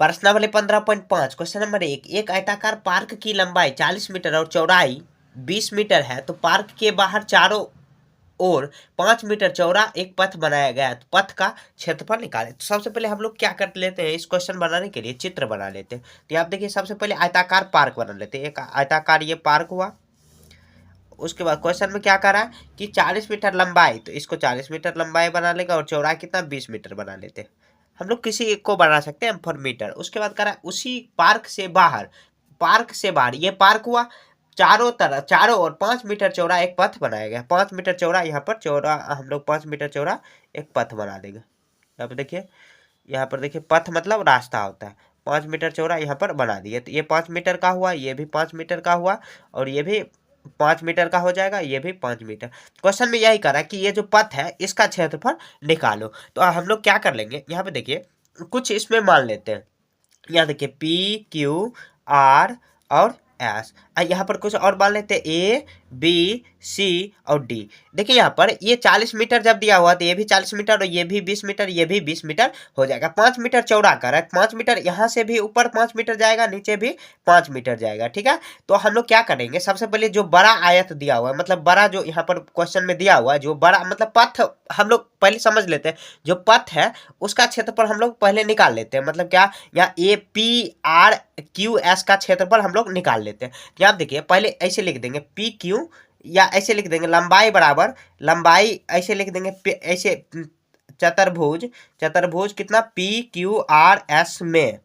प्रश्नावली 15.5 question number 1, एक आयताकार पार्क की लंबाई 40 मीटर और चौड़ाई 20 मीटर है, तो पार्क के बाहर चारों ओर 5 मीटर चौड़ा एक पथ बनाया गया है, तो पथ का क्षेत्रफल निकालें। तो सबसे पहले हम लोग क्या कर लेते हैं, इस क्वेश्चन बनाने के लिए चित्र बना लेते हैं। तो आप देखिए, सबसे पहले आयताकार पार्क बना लेते हैं। एक आयताकार ये पार्क हुआ। उसके बाद क्वेश्चन में क्या करा कि 40 मीटर लंबाई, तो इसको 40 मीटर लंबाई बना लेगा और चौड़ाई कितना 20 मीटर बना लेते हैं। हम लोग किसी एक को बना सकते हैं पर मीटर। उसके बाद करा उसी पार्क से बाहर ये पार्क हुआ, चारों तरफ चारों ओर 5 मीटर चौड़ा एक पथ बनाया गया। 5 मीटर चौड़ा यहाँ पर चौड़ा, हम लोग 5 मीटर चौड़ा एक पथ बना देंगे। यहाँ पर देखिए, यहाँ पर देखिए पथ मतलब रास्ता होता है। 5 मीटर चौड़ा यहाँ पर बना दिए, तो ये 5 मीटर का हुआ, ये भी 5 मीटर का हुआ और ये भी 5 मीटर का हो जाएगा, ये भी 5 मीटर। क्वेश्चन में यही करा कि ये जो पथ है इसका क्षेत्रफल निकालो। तो हम लोग क्या कर लेंगे, यहाँ पे देखिए कुछ इसमें मान लेते हैं। यहाँ देखिए पी क्यू आर और एस, यहाँ पर कुछ और मान लेते हैं ए बी सी और डी। देखिए यहाँ पर ये 40 मीटर जब दिया हुआ तो ये भी 40 मीटर और ये भी 20 मीटर, ये भी 20 मीटर हो जाएगा। 5 मीटर चौड़ा कर है, 5 मीटर यहाँ से भी ऊपर 5 मीटर जाएगा, नीचे भी 5 मीटर जाएगा। ठीक है, तो हम लोग क्या करेंगे, सबसे पहले जो बड़ा आयत दिया हुआ है, मतलब बड़ा जो यहाँ पर क्वेश्चन में दिया हुआ है, जो बड़ा मतलब पथ, हम लोग पहले समझ लेते हैं। जो पथ है उसका क्षेत्रफल हम लोग पहले निकाल लेते हैं। मतलब क्या, यहाँ A P R Q S का क्षेत्रफल हम लोग निकाल लेते हैं। यहाँ देखिए पहले ऐसे लिख देंगे पी क्यू, या ऐसे लिख देंगे लंबाई बराबर लंबाई, ऐसे लिख देंगे ऐसे चतुर्भुज कितना पी क्यू आर एस में,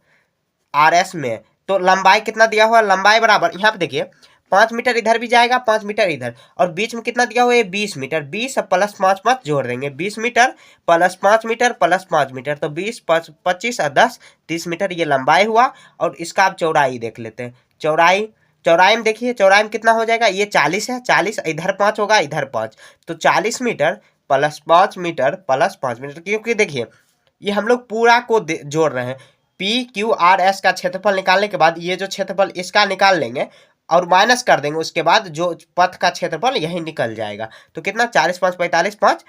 तो लंबाई कितना दिया हुआ, लंबाई बराबर यहाँ पे देखिए 5 मीटर इधर भी जाएगा, 5 मीटर इधर, और बीच में कितना दिया हुआ है 20 मीटर। 20 प्लस 5 5 जोड़ देंगे, 20 metre plus 5 metre plus 5 metre, तो 20 25 और 10 30 मीटर ये लंबाई हुआ। और इसका आप चौड़ाई देख लेते हैं। चौड़ाई में देखिए, चौड़ाई में कितना हो जाएगा, ये 40 है, 40 इधर 5 होगा, इधर 5, तो 40 metre plus 5 metre plus 5 metre. क्योंकि देखिए ये हम लोग पूरा को जोड़ रहे हैं। पी क्यू आर एस का क्षेत्रफल निकालने के बाद ये जो क्षेत्रफल इसका निकाल लेंगे और माइनस कर देंगे, उसके बाद जो पथ का क्षेत्रफल यही निकल जाएगा। तो कितना 40 5 45 5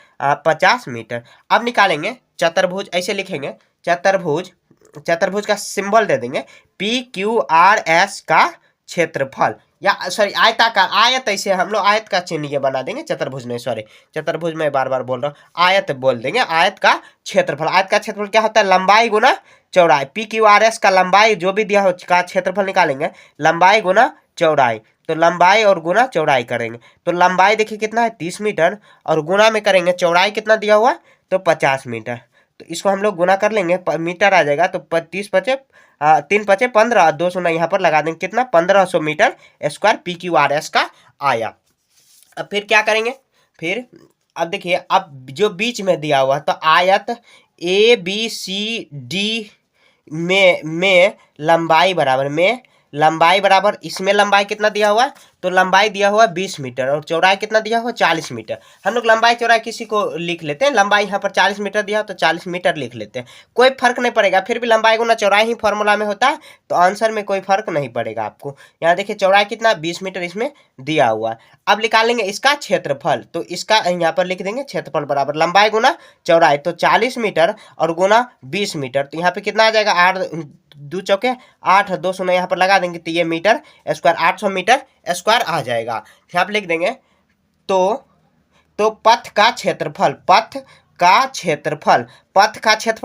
50 मीटर। अब निकालेंगे चतुर्भुज, ऐसे लिखेंगे चतुर्भुज का सिंबल दे देंगे पी क्यू आर एस का क्षेत्रफल, या सॉरी आयताकार, आयत, ऐसे हम लोग आयत का चिन्ह ये बना देंगे, चतुर्भुज नहीं, सॉरी चतुर्भुज में बार बार बोल रहा हूँ, आयत बोल देंगे। आयत का क्षेत्रफल, आयत का क्षेत्रफल क्या होता है, लंबाई गुना चौड़ाई। पी क्यू आर एस का लंबाई जो भी दिया हो का क्षेत्रफल निकालेंगे, लंबाई गुना चौड़ाई, तो लंबाई और गुना चौड़ाई करेंगे। तो लंबाई देखिए कितना है 30 मीटर, और गुना में करेंगे चौड़ाई कितना दिया हुआ तो 50 मीटर। तो इसको हम लोग गुना कर लेंगे, मीटर आ जाएगा, तो 30 पचे 3 पचे 15, 2 शून्य यहाँ पर लगा देंगे, कितना 1500 metre square P Q R S का आया। अब फिर क्या करेंगे, फिर अब देखिए, अब जो बीच में दिया हुआ तो आयत ए बी सी डी में लंबाई बराबर इसमें लंबाई कितना दिया हुआ है, तो लंबाई दिया हुआ 20 मीटर और चौड़ाई कितना दिया हुआ 40 मीटर। हम लोग लंबाई चौड़ाई किसी को लिख लेते हैं, लंबाई यहाँ पर 40 मीटर दिया हो तो 40 मीटर लिख लेते हैं, कोई फर्क नहीं पड़ेगा। फिर भी लंबाई गुना चौड़ाई ही फॉर्मूला में होता है, तो आंसर में कोई फर्क नहीं पड़ेगा आपको। यहाँ देखिए चौड़ाई कितना 20 मीटर इसमें दिया हुआ है। अब निकालेंगे इसका क्षेत्रफल, तो इसका यहाँ पर लिख देंगे क्षेत्रफल बराबर लंबाई गुना चौड़ाई, तो 40 मीटर और गुना 20 मीटर, तो यहाँ पे कितना आ जाएगा 8 2 चौके 8, 2 शून्य यहाँ पर लगा देंगे, तो ये मीटर स्क्वायर 800 मीटर स्क्वायर आ जाएगा। यहाँ पे लिख देंगे तो पथ का क्षेत्रफल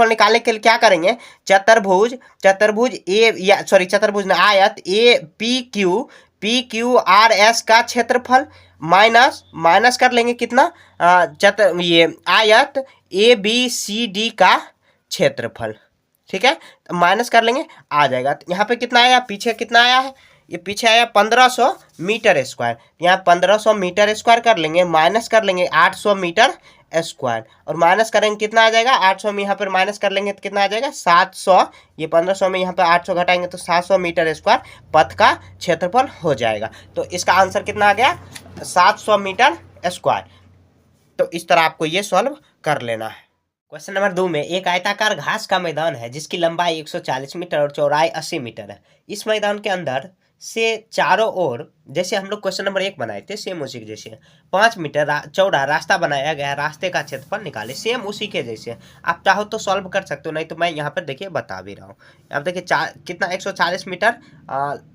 निकालने के लिए क्या करेंगे, चतुर्भुज ए, या सॉरी चतुर्भुज ने आयत A P Q R S का क्षेत्रफल माइनस कर लेंगे कितना, ये आयत ए बी सी डी का क्षेत्रफल। ठीक है, तो माइनस कर लेंगे, आ जाएगा। तो यहाँ पे कितना आया, पीछे कितना आया है, ये पीछे आया 1500 मीटर स्क्वायर। यहाँ 1500 मीटर स्क्वायर कर लेंगे, माइनस कर लेंगे 800 मीटर स्क्वायर, और माइनस करेंगे कितना आ जाएगा 800 में, यहाँ पर माइनस कर लेंगे तो कितना आ जाएगा 700। ये 1500 में यहाँ पर 800 घटाएंगे तो 700 मीटर स्क्वायर पथ का क्षेत्रफल हो जाएगा। तो इसका आंसर कितना आ गया 700 मीटर स्क्वायर। तो इस तरह आपको ये सॉल्व कर लेना है। क्वेश्चन नंबर 2 में एक आयताकार घास का मैदान है जिसकी लंबाई 140 मीटर और चौड़ाई 80 मीटर है। इस मैदान के अंदर से चारों ओर, जैसे हम लोग क्वेश्चन नंबर 1 बनाए थे सेम उसी के जैसे 5 मीटर चौड़ा रास्ता बनाया गया, रास्ते का क्षेत्रफल निकाले, सेम उसी के जैसे। आप चाहो तो सॉल्व कर सकते हो, नहीं तो मैं यहाँ पर देखिए बता भी रहा हूँ। अब देखिए कितना 140 मीटर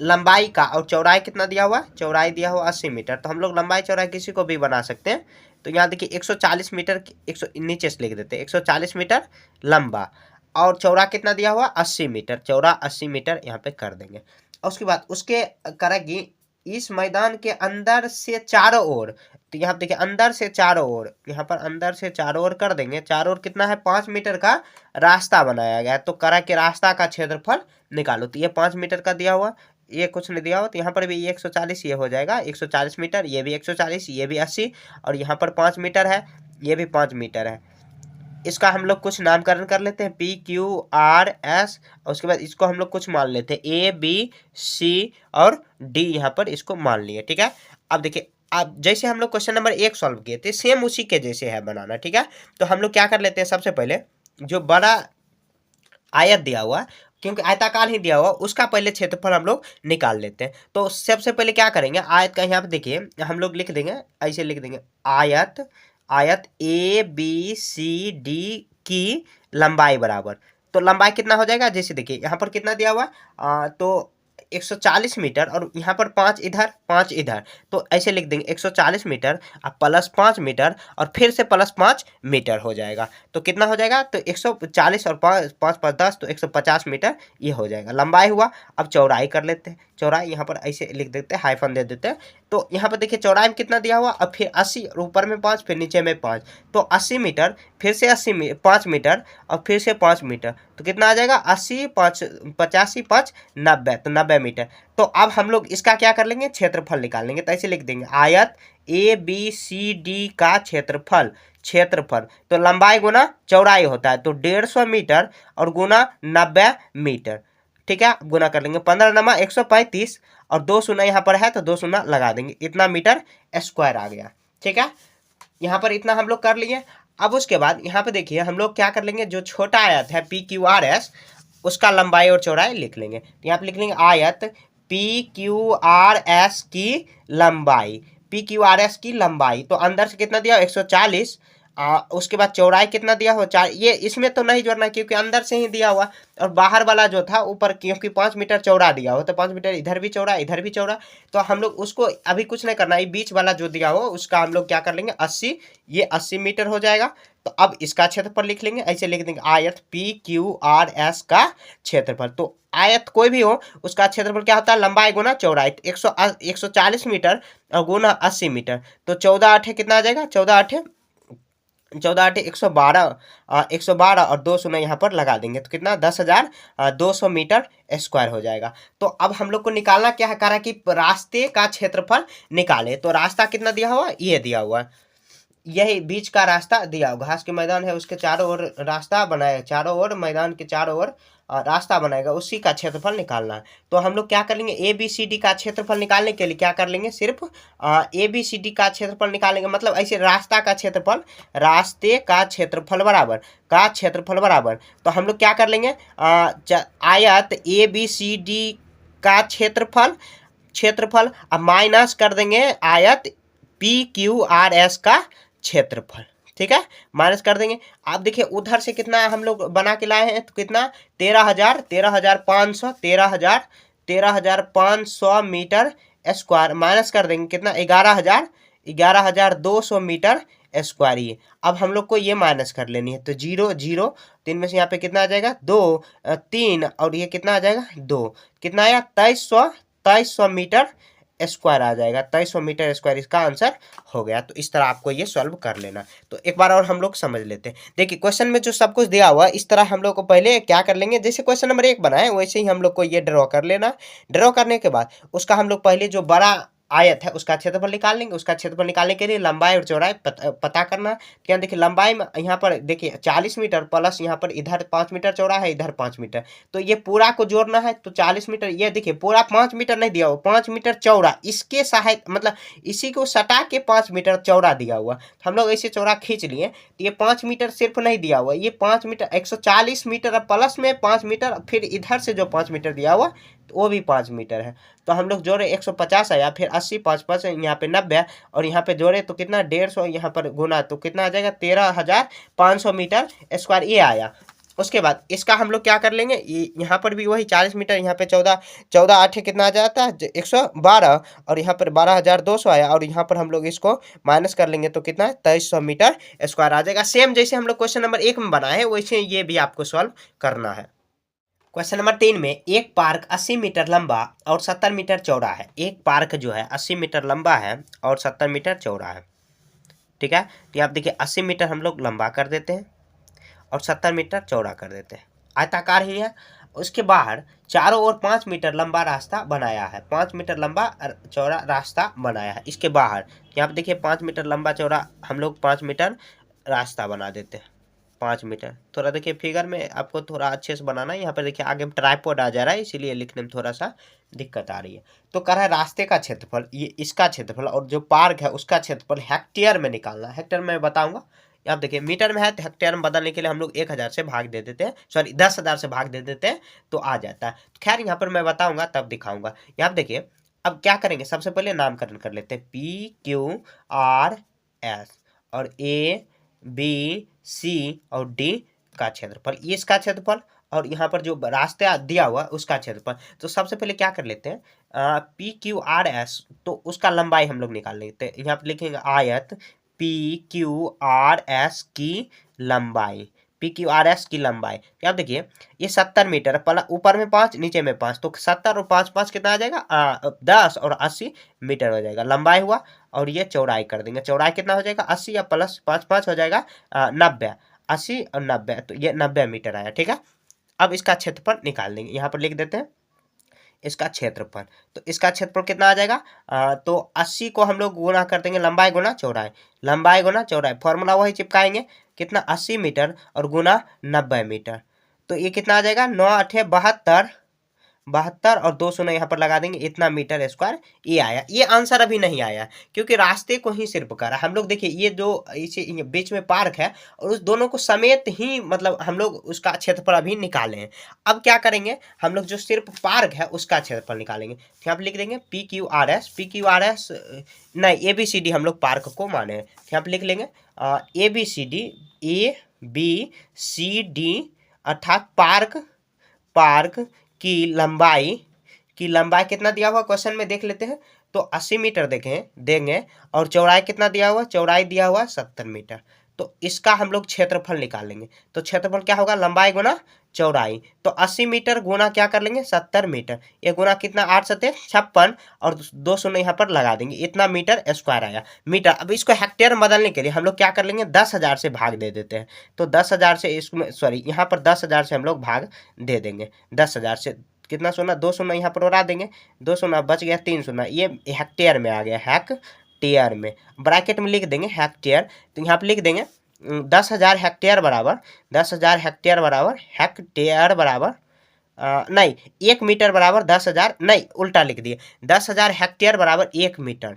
लंबाई का, और चौड़ाई कितना दिया हुआ, चौड़ाई दिया हुआ 80 मीटर। तो हम लोग लंबाई चौड़ाई किसी को भी बना सकते हैं। तो यहाँ देखिए 140 मीटर, 100 नीचे से लिख देते हैं 140 मीटर लंबा, और चौड़ा कितना दिया हुआ 80 मीटर, चौड़ा 80 मीटर यहाँ पे कर देंगे। और उसके बाद उसके करेगी इस मैदान के अंदर से चारों ओर। तो यहाँ देखिए अंदर से चारों ओर, यहाँ पर अंदर से चारों ओर कर देंगे। चारों ओर कितना है 5 मीटर का रास्ता बनाया गया है, तो करा के रास्ता का क्षेत्रफल निकालो। तो ये 5 मीटर का दिया हुआ, ये कुछ नहीं दिया हुआ, तो यहाँ पर भी ये 140 ये हो जाएगा 140 मीटर, ये भी 140, ये भी 80, और यहाँ पर 5 मीटर है, ये भी 5 मीटर है। इसका हम लोग कुछ नामकरण कर लेते हैं PQRS, और उसके बाद इसको हम लोग कुछ मान लेते हैं ABC और D, यहाँ पर इसको मान लिए। ठीक है, अब देखिए अब जैसे हम लोग क्वेश्चन नंबर 1 सॉल्व किए थे सेम उसी के जैसे है बनाना। ठीक है, तो हम लोग क्या कर लेते हैं, सबसे पहले जो बड़ा आयत दिया हुआ, क्योंकि आयताकार ही दिया हुआ, उसका पहले क्षेत्रफल हम लोग निकाल लेते हैं। तो सबसे पहले क्या करेंगे, आयत का यहाँ पे देखिए हम लोग लिख देंगे, ऐसे लिख देंगे आयत, आयत ABCD की लंबाई बराबर। तो लंबाई कितना हो जाएगा, जैसे देखिए यहाँ पर कितना दिया हुआ तो 140 मीटर, और यहाँ पर 5 इधर 5 इधर, तो ऐसे लिख देंगे 140 मीटर अब प्लस 5 मीटर, और फिर से प्लस 5 मीटर हो जाएगा। तो कितना हो जाएगा, तो 140 और 5 5 5 10, तो 150 मीटर ये हो जाएगा, लंबाई हुआ। अब चौड़ाई कर लेते हैं, चौड़ाई यहाँ पर ऐसे लिख देते हैं, हाइफन दे देते हैं। तो यहाँ पर देखिए चौड़ाई में कितना दिया हुआ, अब फिर 80, और ऊपर में 5, फिर नीचे में 5, तो 80 मीटर, फिर से 5 मीटर, और फिर से 5 मीटर, तो कितना आ जाएगा 80 5 85 5 90, तो 90 मीटर। तो अब हम लोग इसका क्या कर लेंगे, क्षेत्रफल निकाल लेंगे। तो ऐसे लिख देंगे आयत ABCD का क्षेत्रफल, क्षेत्रफल तो लंबाई गुना चौड़ाई होता है, तो 150 मीटर और गुना 90 मीटर। ठीक है, गुना कर लेंगे, 15 नमा 135, और 2 शून्य यहाँ पर है तो 2 शून्य लगा देंगे, इतना मीटर स्क्वायर आ गया। ठीक है, यहाँ पर इतना हम लोग कर लिए। अब उसके बाद यहाँ पे देखिए हम लोग क्या कर लेंगे, जो छोटा आयत है PQRS, उसका लंबाई और चौड़ाई लिख लेंगे। तो यहाँ पे लिख लेंगे आयत PQRS की लंबाई, PQRS की लंबाई, तो अंदर से कितना दिया 140, उसके बाद चौड़ाई कितना दिया हो 4, ये इसमें तो नहीं जोड़ना क्योंकि अंदर से ही दिया हुआ, और बाहर वाला जो था ऊपर क्योंकि 5 मीटर चौड़ा दिया हो, तो 5 मीटर इधर भी चौड़ा इधर भी चौड़ा, तो हम लोग उसको अभी कुछ नहीं करना, ये बीच वाला जो दिया हो उसका हम लोग क्या कर लेंगे 80, ये 80 मीटर हो जाएगा। तो अब इसका क्षेत्रफल लिख लेंगे, ऐसे लिख देंगे आयत PQRS का क्षेत्रफल। तो आयत कोई भी हो उसका क्षेत्रफल क्या होता है, लंबाई गुना चौड़ाई, 140 मीटर और गुना 80 मीटर, तो 14 8 कितना आ जाएगा, 14 8 112, 112 और 2 शून्य यहाँ पर लगा देंगे, तो कितना 10,200 मीटर स्क्वायर हो जाएगा। तो अब हम लोग को निकालना क्या है, कह रहा है कि रास्ते का क्षेत्रफल निकाले। तो रास्ता कितना दिया हुआ, ये दिया हुआ है, यही बीच का रास्ता दिया हुआ, घास के मैदान है उसके चारों ओर रास्ता बनाया, चारों ओर मैदान के चारों ओर रास्ता बनाएगा, उसी का क्षेत्रफल निकालना है। तो हम लोग क्या कर लेंगे, ABCD का क्षेत्रफल निकालने के लिए क्या कर लेंगे, सिर्फ ABCD का क्षेत्रफल निकालेंगे, मतलब ऐसे रास्ता का क्षेत्रफल, रास्ते का क्षेत्रफल बराबर, का क्षेत्रफल बराबर, तो हम लोग क्या कर लेंगे आयत ABCD का क्षेत्रफल, क्षेत्रफल अब माइनस कर देंगे आयत PQRS का क्षेत्रफल। ठीक है, माइनस कर देंगे। आप देखिए उधर से कितना हम लोग बना के लाए हैं, तो कितना 13,500 13,500 मीटर स्क्वायर, माइनस कर देंगे कितना 11,200 मीटर स्क्वायर। ये अब हम लोग को ये माइनस कर लेनी है, तो 0 0, तो इनमें से यहाँ पे कितना आ जाएगा 2 3, और ये कितना आ जाएगा 2, कितना आया 2300 मीटर स्क्वायर आ जाएगा, 2300 मीटर स्क्वायर इसका आंसर हो गया। तो इस तरह आपको ये सॉल्व कर लेना। तो एक बार और हम लोग समझ लेते हैं। देखिए क्वेश्चन में जो सब कुछ दिया हुआ इस तरह हम लोग को पहले क्या कर लेंगे, जैसे क्वेश्चन नंबर 1 बनाए वैसे ही हम लोग को ये ड्रॉ कर लेना। ड्रॉ करने के बाद उसका हम लोग पहले जो बड़ा आयत है उसका क्षेत्रफल निकाल लेंगे। उसका क्षेत्रफल निकालने के लिए लंबाई और चौड़ाई पता करना। क्या देखिए लंबाई में यहाँ पर देखिए 40 मीटर प्लस यहाँ पर इधर 5 मीटर चौड़ा है, इधर 5 मीटर, तो ये पूरा को जोड़ना है, तो 40 मीटर। ये देखिए पूरा 5 मीटर नहीं दिया हुआ, 5 मीटर चौड़ा, इसके सहायता मतलब इसी को सटा के 5 मीटर चौड़ा दिया हुआ, तो हम लोग ऐसे चौड़ा खींच लिए। तो ये 5 मीटर सिर्फ नहीं दिया हुआ, ये 5 मीटर 140 मीटर प्लस में 5 मीटर, फिर इधर से जो 5 मीटर दिया हुआ तो वो भी 5 मीटर है। तो हम लोग जोड़े 150 आया, फिर 80 5 5 यहाँ पे 90 और यहाँ पे जोड़े तो कितना 150 यहाँ पर गुना तो कितना आ जाएगा 13,500 मीटर स्क्वायर ये आया। उसके बाद इसका हम लोग क्या कर लेंगे, यहाँ पर भी वही 40 मीटर, यहाँ पे 14 14 8 कितना आ जाता है 112 और यहाँ पर 12,200 आया और यहाँ पर हम लोग इसको माइनस कर लेंगे तो कितना 2300 मीटर स्क्वायर आ जाएगा। सेम जैसे हम लोग क्वेश्चन नंबर 1 में बनाए हैं वैसे ये भी आपको सॉल्व करना है। क्वेश्चन नंबर 3 में एक पार्क 80 मीटर लंबा और 70 मीटर चौड़ा है। एक पार्क जो है 80 मीटर लंबा है और 70 मीटर चौड़ा है, ठीक है। तो आप देखिए 80 मीटर हम लोग लंबा कर देते हैं और 70 मीटर चौड़ा कर देते हैं, आयताकार ही है। उसके बाहर चारों ओर 5 मीटर लंबा रास्ता बनाया है, 5 मीटर लंबा चौड़ा रास्ता बनाया है। इसके बाहर यहाँ पे देखिए 5 मीटर लंबा चौड़ा हम लोग 5 मीटर रास्ता बना देते हैं, 5 मीटर। थोड़ा देखिए फिगर में आपको थोड़ा अच्छे से बनाना है। यहाँ पर देखिए आगे ट्राइपॉड आ जा रहा है इसीलिए लिखने में थोड़ा सा दिक्कत आ रही है। तो कह रहा है रास्ते का क्षेत्रफल, ये इसका क्षेत्रफल और जो पार्क है उसका क्षेत्रफल हेक्टेयर में निकालना है। हेक्टेयर में बताऊंगा। आप देखिए मीटर में है तो हेक्टेयर में बदलने के लिए हम लोग 1000 से भाग दे देते हैं, सॉरी 10,000 से भाग दे देते हैं तो आ जाता है। खैर यहाँ पर मैं बताऊंगा तब दिखाऊंगा। यहाँ देखिए अब क्या करेंगे, सबसे पहले नामकरण कर लेते हैं PQRS और ABC और D का क्षेत्रफल, ये इसका क्षेत्रफल और यहाँ पर जो रास्ता दिया हुआ उसका क्षेत्रफल। तो सबसे पहले क्या कर लेते हैं PQRS, तो उसका लंबाई हम लोग निकाल लेते हैं। यहाँ पर लिखेंगे आयत PQRS की लंबाई, PQRS की लंबाई। क्या देखिए ये 70 मीटर, ऊपर में 5 नीचे में 5 तो 70 और 5 5 कितना आ जाएगा 10 और 80 मीटर हो जाएगा, लंबाई हुआ। और ये चौड़ाई कर देंगे, चौड़ाई कितना हो जाएगा 80 या प्लस 5 5 हो जाएगा 90, 80 और 90 तो ये 90 मीटर आया, ठीक है। अब इसका क्षेत्रफल निकाल देंगे, यहाँ पर लिख देते हैं इसका क्षेत्रफल। तो इसका क्षेत्रफल कितना आ जाएगा तो 80 को हम लोग गुना कर देंगे लंबाई गुना चौड़ाई, लंबाई गुना चौड़ाई, फॉर्मूला वही चिपकाएंगे कितना 80 मीटर और गुना 90 मीटर। तो ये कितना आ जाएगा 9 8 72 72 और 2 शून्य यहाँ पर लगा देंगे, इतना मीटर स्क्वायर ये आया। ये आंसर अभी नहीं आया क्योंकि रास्ते को ही सिर्फ करा हम लोग। देखिए ये जो इसे बीच में पार्क है और उस दोनों को समेत ही मतलब हम लोग उसका क्षेत्रफल अभी निकाले हैं। अब क्या करेंगे हम लोग जो सिर्फ पार्क है उसका क्षेत्रफल निकालेंगे। तो यहाँ पर लिख देंगे PQRS, PQRS नहीं ABCD हम लोग पार्क को माने हैं। यहाँ पर लिख लेंगे ABCD अर्थात पार्क की लंबाई कितना दिया हुआ क्वेश्चन में देख लेते हैं। तो 80 मीटर देंगे और चौड़ाई कितना दिया हुआ, चौड़ाई दिया हुआ 70 मीटर। तो इसका हम लोग क्षेत्रफल निकालेंगे। तो क्षेत्रफल क्या होगा लंबाई गुना चौड़ाई, तो 80 मीटर गुना क्या कर लेंगे 70 मीटर, ये गुना कितना 8 7 56 और 2 शून्य यहाँ पर लगा देंगे, इतना मीटर स्क्वायर आया मीटर। अब इसको हेक्टेयर में बदलने के लिए हम लोग क्या कर लेंगे 10,000 से भाग दे देते हैं। तो 10,000 से इसमें सॉरी यहाँ पर 10,000 से हम लोग भाग दे देंगे, 10,000 से कितना शून्य 2 शून्य यहाँ पर उड़ा देंगे, 2 शून्य बच गया 3 शून्य, ये हेक्टेयर में आ गया, हेक्टेयर में ब्रैकेट में लिख देंगे हेक्टेयर। तो यहाँ पर लिख देंगे 10,000 हेक्टेयर बराबर 10,000 हेक्टेयर बराबर नहीं 1 मीटर बराबर 10,000 नहीं उल्टा लिख दिए, 10,000 हेक्टेयर बराबर 1 मीटर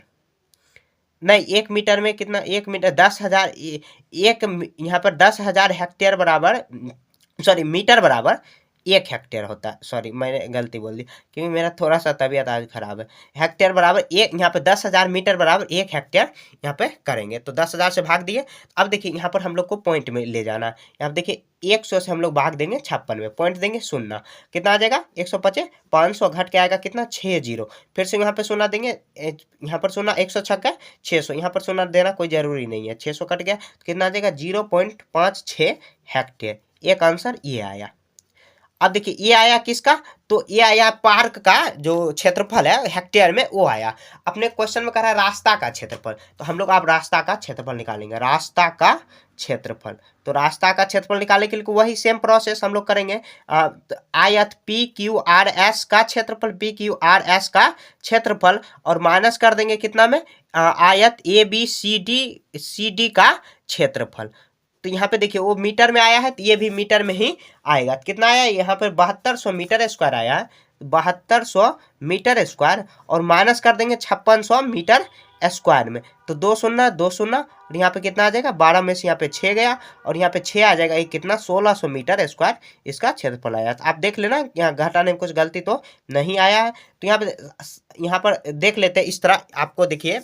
नहीं 1 मीटर में कितना 1 मीटर 10,000 एक यहाँ पर 10,000 हेक्टेयर बराबर सॉरी मीटर बराबर 1 हेक्टेयर होता है। सॉरी मैंने गलती बोल दी क्योंकि मेरा थोड़ा सा तबीयत आज खराब है। हेक्टेयर बराबर 1 यहाँ पे 10,000 मीटर बराबर 1 हेक्टेयर यहाँ पे करेंगे। तो 10,000 से भाग दिए। अब देखिए यहाँ पर हम लोग को पॉइंट में ले जाना है। यहाँ पे देखिए 100 से हम लोग भाग देंगे 56 में, पॉइंट देंगे 0 कितना आ जाएगा 125 500 घट के आएगा कितना 60, फिर से यहाँ पे 0 देंगे, यहाँ पर 0 100 छक्का 600, यहाँ पर 0 देना कोई जरूरी नहीं है, 600 कट गया तो कितना आ जाएगा 0.56 हेक्टेयर। एक आंसर ये आया। अब देखिए ये आया किसका, तो ये आया पार्क का जो क्षेत्रफल है हेक्टेयर में वो आया। अपने क्वेश्चन में कह रहा है रास्ता का क्षेत्रफल, तो हम लोग अब रास्ता का क्षेत्रफल निकालेंगे, रास्ता का क्षेत्रफल। तो रास्ता का क्षेत्रफल निकालने के लिए वही सेम प्रोसेस हम लोग करेंगे। आयत PQRS का क्षेत्रफल, PQRS का क्षेत्रफल और माइनस कर देंगे कितना में आयत ABCD का क्षेत्रफल। तो यहाँ पे देखिए वो मीटर में आया है तो ये भी मीटर में ही आएगा। कितना आया यहाँ पर 7200 मीटर स्क्वायर आया है, 7200 मीटर स्क्वायर और माइनस कर देंगे 5600 मीटर स्क्वायर में। तो 2 शून्य और यहाँ पे कितना आ जाएगा, 12 में से यहाँ पे 6 गया और यहाँ पे 6 आ जाएगा, ये कितना 1600 मीटर स्क्वायर इसका क्षेत्रफल आया। आप देख लेना यहाँ घटाने में कुछ गलती तो नहीं आया है। तो यहाँ पर देख लेते हैं। इस तरह आपको देखिए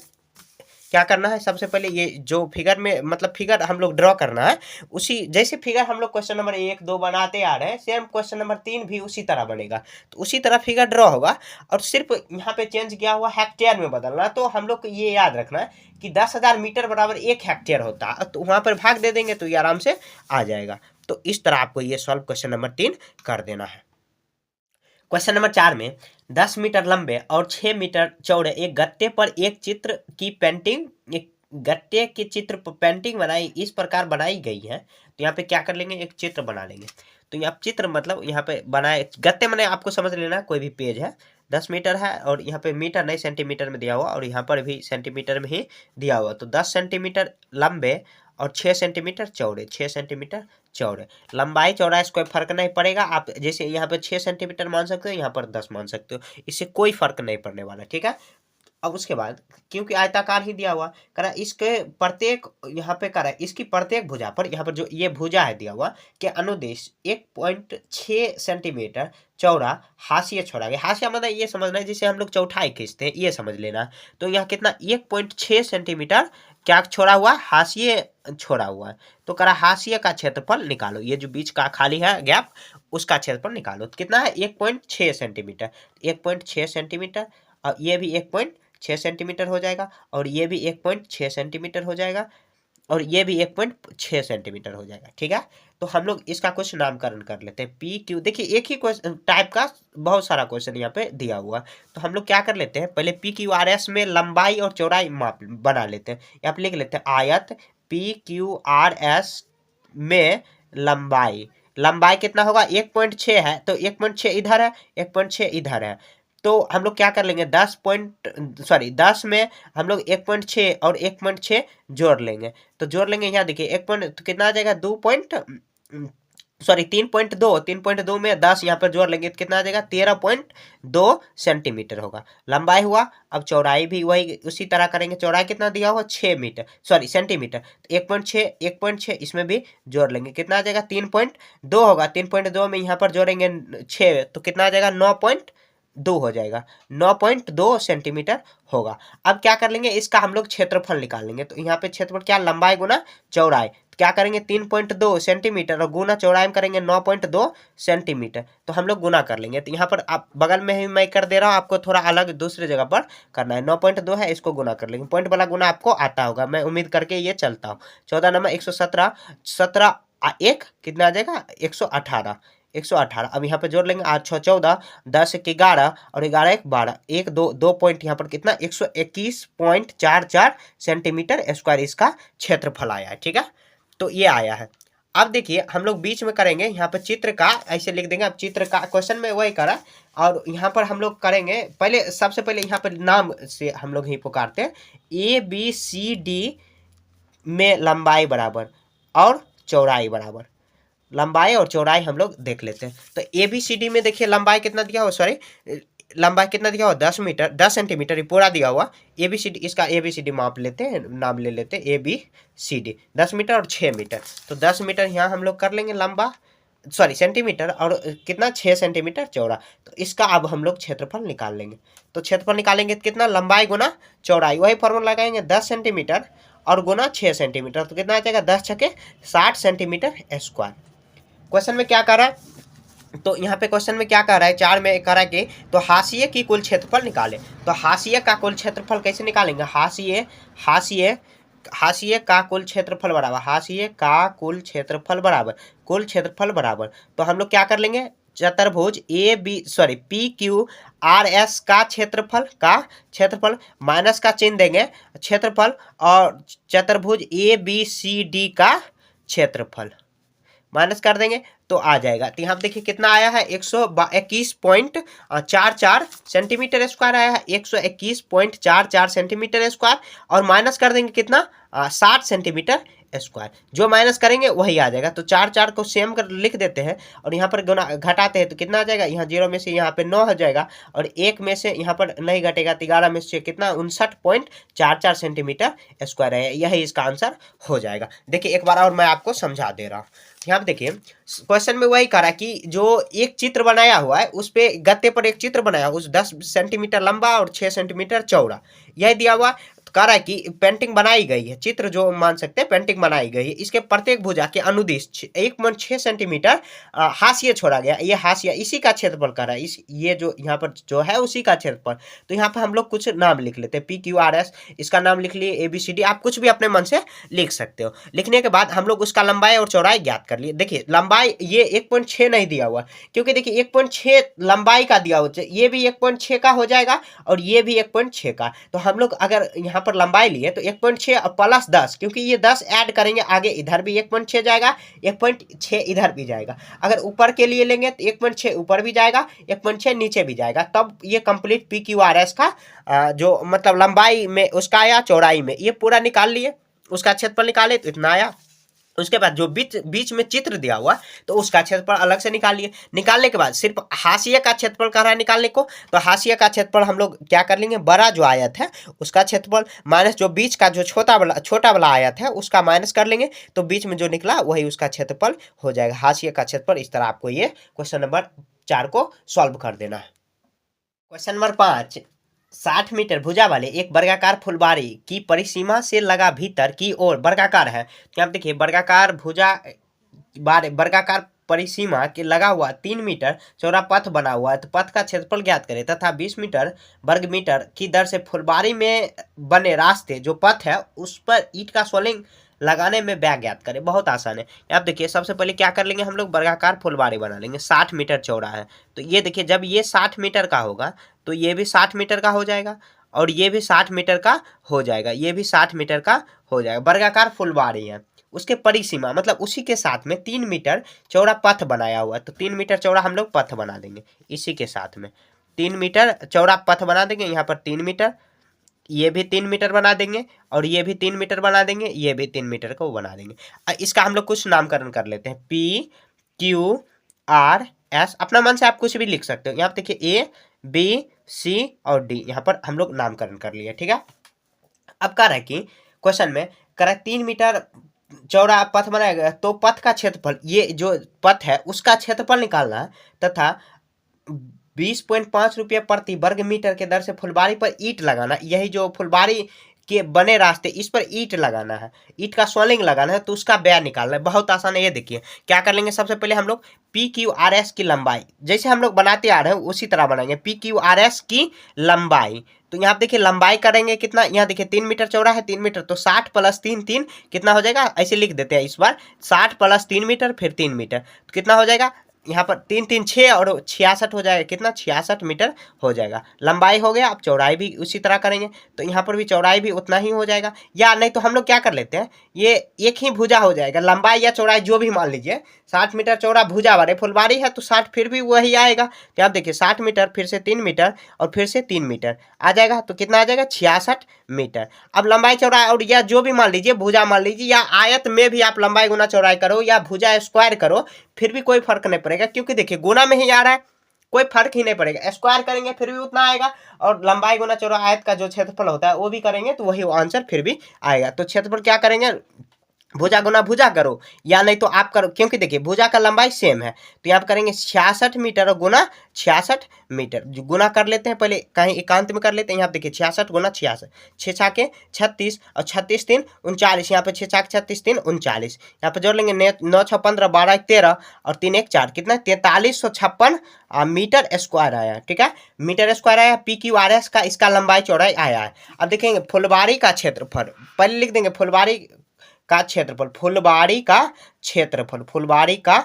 क्या करना है, सबसे पहले ये जो फिगर में मतलब फिगर हम लोग ड्रॉ करना है, उसी जैसे फिगर हम लोग क्वेश्चन नंबर 1 2 बनाते आ रहे हैं, सेम क्वेश्चन नंबर 3 भी उसी तरह बनेगा। तो उसी तरह फिगर ड्रॉ होगा और सिर्फ यहाँ पे चेंज किया हुआ हेक्टेयर में बदलना। तो हम लोग को ये याद रखना है कि 10,000 मीटर बराबर 1 हेक्टेयर होता है। तो वहाँ पर भाग दे देंगे तो ये आराम से आ जाएगा। तो इस तरह आपको ये सॉल्व क्वेश्चन नंबर 3 कर देना है। क्वेश्चन नंबर 4 में 10 मीटर लंबे और 6 मीटर चौड़े एक गत्ते पर एक चित्र की पेंटिंग, एक गत्ते के चित्र पर पेंटिंग बनाई इस प्रकार बनाई गई है। तो यहाँ पे क्या कर लेंगे, एक चित्र बना लेंगे। तो यहाँ चित्र मतलब यहाँ पे बनाए गत्ते मैंने आपको समझ लेना है, कोई भी पेज है 10 मीटर है और यहाँ पे मीटर नहीं सेंटीमीटर में दिया हुआ और यहाँ पर भी सेंटीमीटर में ही दिया हुआ। तो 10 सेंटीमीटर लंबे और 6 सेंटीमीटर चौड़े, 6 सेंटीमीटर चौड़े। लंबाई चौड़ाई से कोई फर्क नहीं पड़ेगा। आप जैसे यहाँ पे 6 सेंटीमीटर मान सकते हो, यहाँ पर 10 मान सकते हो, इससे कोई फर्क नहीं पड़ने वाला। ठीक है। अब उसके बाद क्योंकि आयताकार ही दिया हुआ करा, इसके प्रत्येक यहाँ पे करा इसकी प्रत्येक भुजा पर, यहाँ पर जो ये भुजा है दिया हुआ के अनुदेश 1.6 सेंटीमीटर चौड़ा हाशिया छोड़ा गया। हाशिया मतलब ये समझना है जिसे हम लोग चौथाई खींचते हैं, ये समझ लेना। तो यहाँ कितना 1.6 सेंटीमीटर क्या छोड़ा हुआ, हाशिए छोड़ा हुआ है। तो करा हाशिए का क्षेत्रफल निकालो, ये जो बीच का खाली है गैप उसका क्षेत्रफल निकालो। तो कितना है 1.6 सेंटीमीटर, 1.6 सेंटीमीटर और ये भी 1.6 सेंटीमीटर हो जाएगा और ये भी 1.6 सेंटीमीटर हो जाएगा और ये भी 1.6 सेंटीमीटर हो जाएगा। ठीक है। तो हम लोग इसका कुछ नामकरण कर लेते हैं। पी क्यू, देखिए एक ही क्वेश्चन टाइप का बहुत सारा क्वेश्चन यहाँ पे दिया हुआ। तो हम लोग क्या कर लेते हैं, पहले पी क्यू आर एस में लंबाई और चौड़ाई माप बना लेते हैं। यहाँ पे लिख लेते हैं आयत पी क्यू आर एस में लंबाई कितना होगा 1.6 है, तो 1.6 इधर है 1.6 इधर है। तो हम लोग क्या कर लेंगे 10 में हम लोग 1.6 और 1.6 जोड़ लेंगे। तो जोड़ लेंगे यहाँ देखिए 1 पॉइंट तो कितना आ जाएगा 3.2 में 10 यहाँ पर जोड़ लेंगे तो कितना आ जाएगा 13.2 सेंटीमीटर होगा लंबाई हुआ। अब चौड़ाई भी वही उसी तरह करेंगे, चौड़ाई कितना दिया हुआ 6 मीटर सेंटीमीटर। तो 1.6 इसमें भी जोड़ लेंगे, कितना आ जाएगा 3.2 होगा। 3.2 में यहाँ पर जोड़ेंगे 6 तो कितना आ जाएगा 9.2 हो जाएगा, 9.2 सेंटीमीटर होगा। अब क्या कर लेंगे, इसका हम लोग क्षेत्रफल निकालेंगे। तो यहाँ पे क्षेत्रफल क्या, लंबाई गुना चौड़ाई। तो क्या करेंगे 3.2 सेंटीमीटर और गुना चौड़ाई में करेंगे 9.2 सेंटीमीटर। तो हम लोग गुना कर लेंगे। तो यहाँ पर आप बगल में ही मैं कर दे रहा हूँ, आपको थोड़ा अलग दूसरे जगह पर करना है। 9.2 है, इसको गुना कर लेंगे। पॉइंट वाला गुना आपको आता होगा, मैं उम्मीद करके ये चलता हूँ। 14 नंबर 117, 17 1 कितना आ जाएगा 118। अब यहाँ पे जोड़ लेंगे 8 6 14, 10 1 11 और 11 1 12, 1 2 पॉइंट यहाँ पर कितना 121.44 सेंटीमीटर स्क्वायर इसका क्षेत्रफल आया है। ठीक है। तो ये आया है। अब देखिए हम लोग बीच में करेंगे, यहाँ पर चित्र का ऐसे लिख देंगे। अब चित्र का क्वेश्चन में वही करा और यहाँ पर हम लोग करेंगे पहले, सबसे पहले यहाँ पर नाम से हम लोग ही पुकारते हैं। ABCD में लंबाई बराबर और चौड़ाई बराबर, लंबाई और चौड़ाई हम लोग देख लेते हैं। तो ABCD में देखिए लंबाई कितना दिया हुआ, लंबाई कितना दिया हुआ 10 मीटर 10 सेंटीमीटर ये पूरा दिया हुआ। ABCD इसका ABCD माप लेते हैं, नाम ले लेते हैं ABCD 10 मीटर और 6 मीटर। तो 10 मीटर यहाँ हम लोग कर लेंगे सेंटीमीटर और कितना 6 सेंटीमीटर चौड़ा। तो इसका अब हम लोग क्षेत्रफल निकाल लेंगे। तो क्षेत्रफल निकालेंगे तो कितना लंबाई गुना चौड़ाई, वही फॉर्मूला लगाएंगे 10 सेंटीमीटर और गुना 6 सेंटीमीटर। तो कितना आ जाएगा 10 छके 60 सेंटीमीटर स्क्वायर। क्वेश्चन में क्या कर रहा है, तो यहाँ पे क्वेश्चन में क्या कर रहा है 4 में कर रहा है कि तो हाशिए की कुल क्षेत्रफल निकाले। तो हाशिए का कुल क्षेत्रफल कैसे निकालेंगे, हाशिए का कुल क्षेत्रफल बराबर, हाशिए का कुल क्षेत्रफल बराबर तो हम लोग क्या कर लेंगे चतुर्भुज PQRS का क्षेत्रफल माइनस का चिन्ह देंगे क्षेत्रफल और चतुर्भुज ABCD का क्षेत्रफल माइनस कर देंगे तो आ जाएगा। तो यहाँ देखिए कितना आया है 121.44 सेंटीमीटर स्क्वायर आया है, 121.44 सेंटीमीटर स्क्वायर और माइनस कर देंगे कितना 60 सेंटीमीटर स्क्वायर, जो माइनस करेंगे वही आ जाएगा। तो 4 4 को सेम कर लिख देते हैं और यहाँ पर गुना घटाते हैं तो कितना आ जाएगा, यहाँ 0 में से यहाँ पे 9 हो जाएगा और 1 में से यहाँ पर नहीं घटेगा तो 11 में से कितना 59.44 सेंटीमीटर स्क्वायर है। यही इसका आंसर हो जाएगा। देखिए एक बार और मैं आपको समझा दे रहा हूँ। यहाँ पे देखिए क्वेश्चन में वही करा कि जो एक चित्र बनाया हुआ है उस पे गत्ते पर एक चित्र बनाया उस 10 सेंटीमीटर लंबा और 6 सेंटीमीटर चौड़ा, यह दिया हुआ कह रहा है कि पेंटिंग बनाई गई है, चित्र जो मान सकते हैं पेंटिंग बनाई गई है, इसके प्रत्येक भुजा के अनुदिश 1.6 सेंटीमीटर हाशिया छोड़ा गया। ये हाशिया इसी का क्षेत्रफल कर रहा है, इस ये जो यहाँ पर जो है उसी का क्षेत्रफल। तो यहाँ पर हम लोग कुछ नाम लिख लेते हैं, PQRS इसका नाम लिख लिए, ABCD आप कुछ भी अपने मन से लिख सकते हो। लिखने के बाद हम लोग उसका लंबाई और चौड़ाई ज्ञात कर लिए। देखिए लंबाई ये 1.6 नहीं दिया हुआ क्योंकि देखिए 1.6 लंबाई का दिया हुआ, ये भी 1.6 का हो जाएगा और ये भी 1.6 का। तो हम लोग अगर यहाँ पर लंबाई लिए तो 1.6 और प्लस 10, क्योंकि ये 10 ऐड करेंगे आगे इधर भी 1.6 जाएगा, 1.6 इधर भी जाएगा। अगर ऊपर के लिए लेंगे तो 1.6 ऊपर भी जाएगा, 1.6 नीचे भी जाएगा, तब ये कंप्लीट PQRS का जो मतलब लंबाई में उसका आया, चौड़ाई में ये पूरा निकाल लिए, उसका क्षेत्रफल निकाले तो इतना आया। उसके बाद जो बीच में चित्र दिया हुआ तो उसका क्षेत्रफल अलग से निकालिए। निकालने के बाद सिर्फ हाशिया का क्षेत्रफल कर रहा है निकालने को, तो हाशिया का क्षेत्रफल हम लोग क्या कर लेंगे, बड़ा जो आयत है उसका क्षेत्रफल माइनस जो बीच का जो छोटा वाला आयत है उसका माइनस कर लेंगे, तो बीच में जो निकला वही उसका क्षेत्रफल हो जाएगा, हाशिया का क्षेत्रफल। इस तरह आपको ये क्वेश्चन नंबर 4 को सॉल्व कर देना है। क्वेश्चन नंबर 5, 60 मीटर भुजा वाले एक वर्गाकार फुलबाड़ी की परिसीमा से लगा भीतर की ओर वर्गाकार है। तो आप देखिए वर्गाकार भुजा वर्गाकार परिसीमा के लगा हुआ 3 मीटर चौड़ा पथ बना हुआ है, तो पथ का क्षेत्रफल ज्ञात करें तथा 20 मीटर वर्ग मीटर की दर से फुलबाड़ी में बने रास्ते जो पथ है उस पर ईंट का सोलिंग लगाने में व्यय ज्ञात करें। बहुत आसान है। आप देखिए सबसे पहले क्या कर लेंगे, हम लोग वर्गाकार फुलबाड़ी बना लेंगे। 60 मीटर चौड़ा है तो ये देखिए जब ये 60 मीटर का होगा तो ये भी 60 मीटर का हो जाएगा और ये भी 60 मीटर का हो जाएगा, ये भी 60 मीटर का हो जाएगा। वर्गाकार फुलबाड़ी है, उसके परिसीमा मतलब उसी के साथ में 3 मीटर चौड़ा पथ बनाया हुआ है, तो 3 मीटर चौड़ा हम लोग पथ बना देंगे। इसी के साथ में 3 मीटर चौड़ा पथ बना देंगे, यहाँ पर 3 मीटर, ये भी 3 मीटर बना देंगे और ये भी 3 मीटर बना देंगे, ये भी 3 मीटर को बना देंगे। इसका हम लोग कुछ नामकरण कर लेते हैं, PQRS, अपना मन से आप कुछ भी लिख सकते हो। यहाँ पे देखिए ABC और D यहाँ पर हम लोग नामकरण कर लिए, ठीक है। अब कह रहा है कि क्वेश्चन में कह रहा है 3 मीटर चौड़ा पथ बनाया गया, तो पथ का क्षेत्रफल, ये जो पथ है उसका क्षेत्रफल निकालना है तथा 20.5 रुपये प्रति वर्ग मीटर के दर से फुलबाड़ी पर ईंट लगाना। यही जो फुलबाड़ी के बने रास्ते इस पर ईंट लगाना है, ईंट का सोलिंग लगाना है, तो उसका व्यय निकालना है। बहुत आसान है। ये देखिए क्या कर लेंगे, सबसे पहले हम लोग PQRS की लंबाई जैसे हम लोग बनाते आ रहे हैं उसी तरह बनाएंगे। PQRS की लंबाई, तो यहाँ देखिए लंबाई करेंगे कितना, यहाँ देखिए 3 मीटर चौड़ा है, 3 मीटर, तो 60 प्लस 3 3 कितना हो जाएगा, ऐसे लिख देते हैं इस बार, 60 प्लस 3 मीटर फिर 3 मीटर, तो कितना हो जाएगा, यहाँ पर 3 3 6 और 66 हो जाएगा, कितना 66 मीटर हो जाएगा। लंबाई हो गया। अब चौड़ाई भी उसी तरह करेंगे तो यहाँ पर भी चौड़ाई भी उतना ही हो जाएगा। या नहीं तो हम लोग क्या कर लेते हैं, ये एक ही भुजा हो जाएगा, लंबाई या चौड़ाई जो भी मान लीजिए। 60 मीटर चौड़ा भुजा वाले फुलबाड़ी है तो 60 फिर भी वही आएगा। तो आप देखिए 60 मीटर फिर से 3 मीटर और फिर से 3 मीटर आ जाएगा, तो कितना आ जाएगा 66 मीटर। अब लंबाई चौड़ाई और या जो भी मान लीजिए भुजा मान लीजिए, या आयत में भी आप लंबाई गुना चौड़ाई करो या भुजा स्क्वायर करो, फिर भी कोई फर्क नहीं पड़ेगा, क्योंकि देखिए गुना में ही आ रहा है, कोई फर्क ही नहीं पड़ेगा। स्क्वायर करेंगे फिर भी उतना आएगा और लंबाई गुना चौड़ा आयत का जो क्षेत्रफल होता है वो भी करेंगे तो वही आंसर फिर भी आएगा। तो क्षेत्रफल क्या करेंगे, भुजा गुना भुजा करो या नहीं तो आप करो, क्योंकि देखिए भुजा का लंबाई सेम है तो यहाँ पर करेंगे 66 मीटर और गुना 66 मीटर। जो गुना कर लेते हैं पहले कहीं एकांत में कर लेते हैं। यहाँ देखिए 66 गुना 66, 6 छा के 36 और 36 3 39, यहाँ पे 6 छा के 36 3 39, यहाँ पे जोड़ लेंगे 9 6 15 12 1 13 और 3 1 4, कितना 4356 मीटर स्क्वायर आया, ठीक है, मीटर स्क्वायर आया। PQRS का इसका लंबाई चौड़ाई आया है। अब देखेंगे फुलबाड़ी का क्षेत्रफल, पहले लिख देंगे फुलबाड़ी का क्षेत्रफल, फुलबाड़ी का क्षेत्रफल, फुलबाड़ी का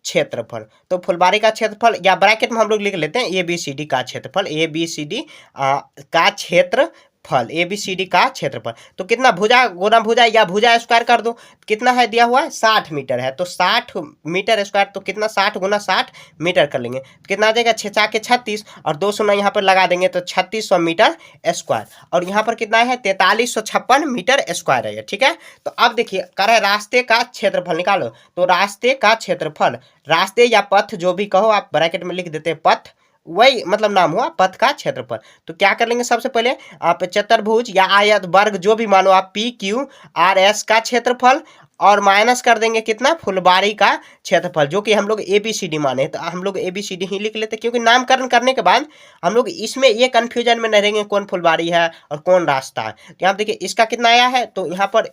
क्षेत्रफल, तो फुलबाड़ी का क्षेत्रफल या ब्रैकेट में हम लोग लिख लेते हैं ABCD का क्षेत्रफल, ABCD का क्षेत्रफल फल ABCD का क्षेत्रफल। तो कितना, भुजा गुना भुजा या भुजा स्क्वायर कर दो, कितना है दिया हुआ है 60 मीटर है, तो 60 मीटर स्क्वायर, तो कितना 60 गुना 60 मीटर कर लेंगे, तो कितना आ जाएगा 6 के 36 और 2 शून्य यहाँ पर लगा देंगे तो 3600 मीटर स्क्वायर। और यहाँ पर कितना है 4356 मीटर स्क्वायर है। ठीक है, तो अब देखिए कह रहा है रास्ते का क्षेत्रफल निकालो। तो रास्ते का क्षेत्रफल, रास्ते या पथ जो भी कहो आप ब्रैकेट में लिख देते हैं पथ, वही मतलब नाम हुआ पथ का क्षेत्रफल। तो क्या कर लेंगे, सबसे पहले आप चतुर्भुज या आयत वर्ग जो भी मानो आप PQRS का क्षेत्रफल और माइनस कर देंगे कितना, फुलबाड़ी का क्षेत्रफल, जो कि हम लोग ABCD माने, तो हम लोग ABCD ही लिख लेते, क्योंकि नामकरण करने के बाद हम लोग इसमें ये कंफ्यूजन में नहीं रहेंगे कौन फुलबाड़ी है और कौन रास्ता है। तो यहाँ देखिए इसका कितना आया है, तो यहाँ पर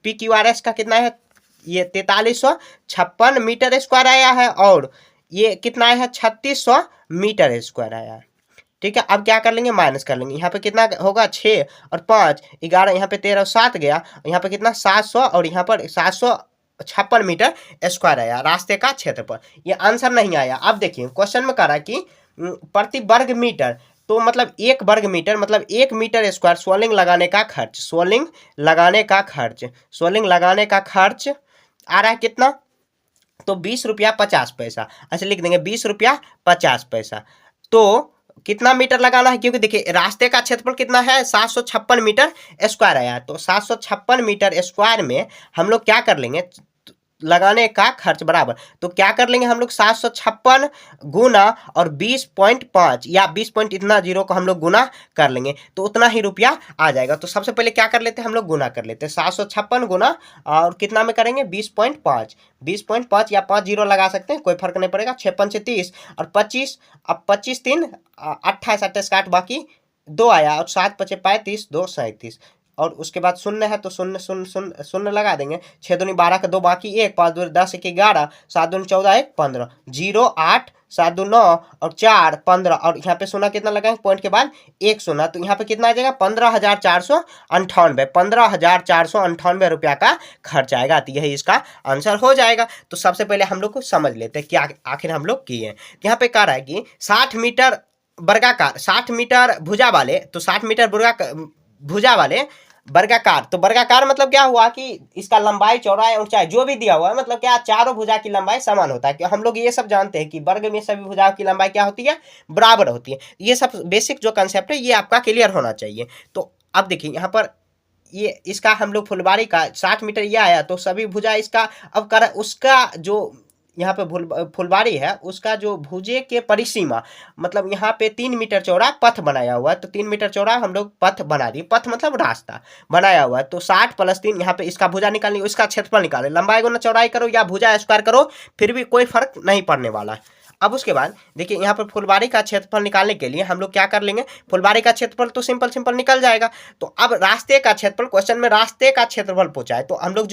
PQRS का कितना है, ये 4356 मीटर स्क्वायर आया है और ये कितना आया है 3600 मीटर स्क्वायर आया है। ठीक है, अब क्या कर लेंगे, माइनस कर लेंगे, यहाँ पे कितना होगा 6 और 5 11, यहाँ पे 13 और 7 गया, यहाँ पे कितना 700 और यहाँ पर 756 मीटर स्क्वायर आया रास्ते का क्षेत्रफल। ये आंसर नहीं आया। अब देखिए क्वेश्चन में कह रहा है कि प्रति वर्ग मीटर, तो मतलब 1 वर्ग मीटर मतलब 1 मीटर स्क्वायर सोलिंग लगाने का खर्च, सोलिंग लगाने का खर्च, सोलिंग लगाने का खर्च आ रहा है कितना, तो 20 रुपया 50 पैसा। अच्छा लिख देंगे 20 रुपया 50 पैसा। तो कितना मीटर लगाना है, क्योंकि देखिए रास्ते का क्षेत्रफल कितना है 756 मीटर स्क्वायर आया है, तो 756 मीटर स्क्वायर में हम लोग क्या कर लेंगे, लगाने का खर्च बराबर, तो क्या कर लेंगे हम लोग 756 गुना और 20.5 या 20 पॉइंट इतना जीरो को हम लोग गुना कर लेंगे, तो उतना ही रुपया आ जाएगा। तो सबसे पहले क्या कर लेते हैं, हम लोग गुना कर लेते हैं 756 गुना और कितना में करेंगे 20.5, 20.5 या 5 जीरो लगा सकते हैं, कोई फर्क नहीं पड़ेगा। 6 पंचे 30 और 25, अब 25 3 28 28 काट, बाकी 2 आया और 7 पचे 35 2 37 और उसके बाद शून्य है तो शून्य शून्य शून्य शून्य लगा देंगे। 6 दूनी 12 का 2 बाकी 1, 5 दूनी 10 1 11, 7 दूनी 14 1 15, 0 8 7 2 9 और 4 15 और यहाँ पे शून्य कितना लगाएंगे पॉइंट के बाद 1 शून्य, तो यहाँ पे कितना आ जाएगा 15,498, 15,498 रुपया का खर्च आएगा। तो यही इसका आंसर हो जाएगा। तो सबसे पहले हम लोग को समझ लेते हैं कि आखिर हम लोग किए। यहाँ पे कह रहा है कि 60 मीटर वर्गाकार, 60 मीटर भुजा वाले, तो 60 मीटर भुजा वाले वर्गाकार, तो वर्गाकार मतलब क्या हुआ कि इसका लंबाई चौड़ाई ऊंचाई जो भी दिया हुआ है, मतलब क्या चारों भुजा की लंबाई समान होता है। कि हम लोग ये सब जानते हैं कि वर्ग में सभी भुजाओं की लंबाई क्या होती है, बराबर होती है। ये सब बेसिक जो कंसेप्ट है ये आपका क्लियर होना चाहिए। तो अब देखिए यहाँ पर ये इसका हम लोग फुलबाड़ी का 60 मीटर ये आया, तो सभी भुजा इसका अब कर उसका जो यहाँ पे फुलबाड़ी है उसका जो भुजे के परिसीमा, मतलब यहाँ पे 3 मीटर चौड़ा पथ बनाया हुआ है, तो 3 मीटर चौड़ा हम लोग पथ बना दिए, पथ मतलब रास्ता बनाया हुआ है। तो 60 + 3 यहाँ पे इसका भुजा निकालनी, इसका क्षेत्रफल निकाले, लंबाई गुना चौड़ाई करो या भुजा स्क्वायर करो, फिर भी कोई फर्क नहीं पड़ने वाला है। अब उसके बाद देखिए यहाँ पर फुलबाड़ी का क्षेत्रफल निकालने के लिए हम लोग क्या कर लेंगे, फुलबाड़ी का क्षेत्रफल तो सिंपल निकल जाएगा। तो अब रास्ते का क्षेत्रफल, क्वेश्चन में रास्ते का क्षेत्रफल पूछा है, तो हम लोग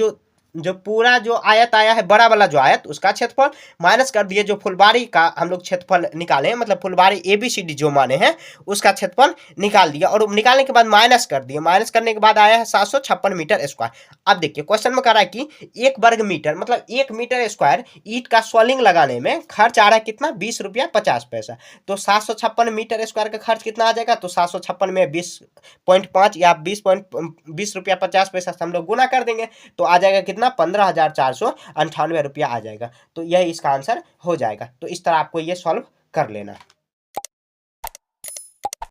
जो पूरा जो आयत आया है बड़ा वाला जो आयत उसका क्षेत्रफल माइनस कर दिए, जो फुलबाड़ी का हम लोग क्षेत्रफल निकाले हैं, मतलब फुलबाड़ी ABCD जो माने हैं उसका क्षेत्रफल निकाल दिया और निकालने के बाद माइनस कर दिए, माइनस करने के बाद आया है 756 मीटर स्क्वायर। अब देखिए क्वेश्चन में कह रहा है कि 1 वर्ग मीटर मतलब 1 मीटर स्क्वायर ईंट का सोलिंग लगाने में खर्च आ रहा है कितना, 20 रुपया 50 पैसा। तो 756 मीटर स्क्वायर का खर्च कितना आ जाएगा, तो 756 में 20.5 या 20 रुपया 50 पैसा से हम लोग गुना कर देंगे, तो आ जाएगा कितना 15,498 रुपया आ जाएगा। तो यह इसका आंसर हो जाएगा। तो इस तरह आपको ये सॉल्व कर लेना।